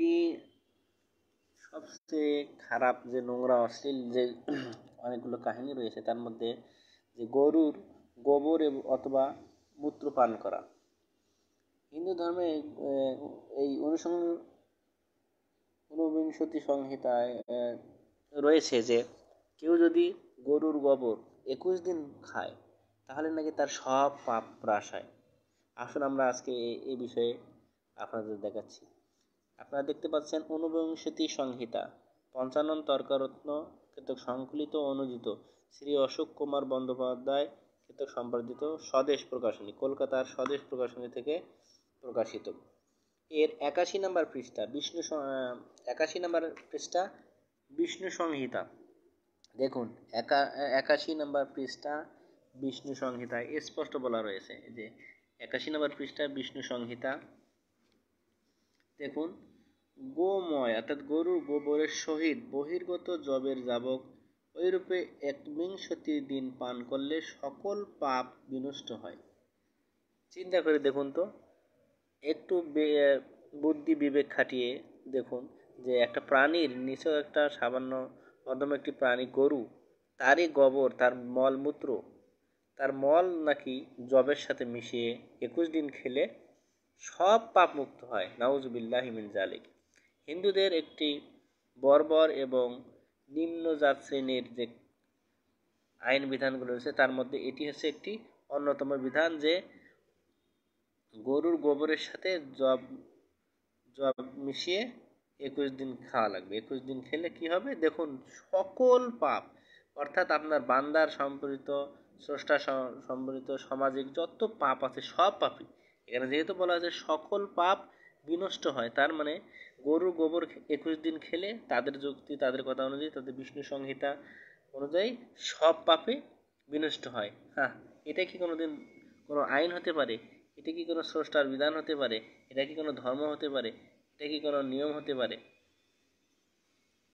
একটি সবচেয়ে খারাপ যে নোংরা অশ্লীল যে অনেকগুলো কাহিনী রয়েছে তার মধ্যে যে গরুর গোবর অথবা মূত্র পান করা। হিন্দু ধর্মে এই ঊনবিংশতি সংহিতায় রয়েছে যে কেউ যদি গরুর গোবর 21 দিন খায় তাহলে নাকি তার সব পাপ হ্রাস হয়। আসুন আমরা আজকে এই বিষয়ে আপনাদের দেখাচ্ছি। আপনারা দেখতে পাচ্ছেন ঊনবিংশতি সংহিতা 55 তর্করত্ন কর্তৃক সংকলিত অনুদিত শ্রী অশোক কুমার বন্দ্যোপাধ্যায় কর্তৃক সম্পাদিত স্বদেশ প্রকাশনী, কলকাতার স্বদেশ প্রকাশনী থেকে প্রকাশিত। এর 81 নম্বর পৃষ্ঠা 81 নম্বর পৃষ্ঠা বিষ্ণু সংহিতা। দেখুন 81 নম্বর পৃষ্ঠা বিষ্ণু সংহিতায় স্পষ্ট বলা রয়েছে যে 81 নম্বর পৃষ্ঠা বিষ্ণু সংহিতা। দেখুন, গোময় অর্থাৎ গরুর গোবরের সহিত বহির্গত জবের যাবক ওইরূপে 61 দিন পান করলে সকল পাপ বিনষ্ট হয়। চিন্তা করে দেখুন তো, একটু বুদ্ধি বিবেক খাটিয়ে দেখুন যে একটা প্রাণীর নিছক একটা সামান্য অদম একটি প্রাণী গরু, তারই গোবর, তার মলমূত্র, তার মল নাকি জবের সাথে মিশিয়ে 21 দিন খেলে সব পাপ মুক্ত হয়। নাউজুবিল্লাহি মিন জালিক। হিন্দুদের একটি বর্বর এবং নিম্নজাত শ্রেণীর যে আইন বিধানগুলো রয়েছে তার মধ্যে এটি হচ্ছে একটি অন্যতম বিধান যে গরুর গোবরের সাথে জব মিশিয়ে 21 দিন খাওয়া লাগবে। 21 দিন খেলে কি হবে দেখুন, সকল পাপ অর্থাৎ আপনার বান্দার সম্পর্কিত, স্রষ্টা সম্পর্কিত সামাজিক যত পাপ আছে সব পাপই এখানে যেহেতু বলা আছে সকল পাপ বিনষ্ট হয়, তার মানে গরুর গোবর 21 দিন খেলে তাদের যুক্তি, তাদের কথা অনুযায়ী, তাদের বিষ্ণু সংহিতা অনুযায়ী সব পাপে বিনষ্ট হয়। হ্যাঁ, এটা কি কোনোদিন কোনো আইন হতে পারে? এটা কি কোনো স্রষ্টার বিধান হতে পারে? এটা কি কোনো ধর্ম হতে পারে? এটা কি কোনো নিয়ম হতে পারে?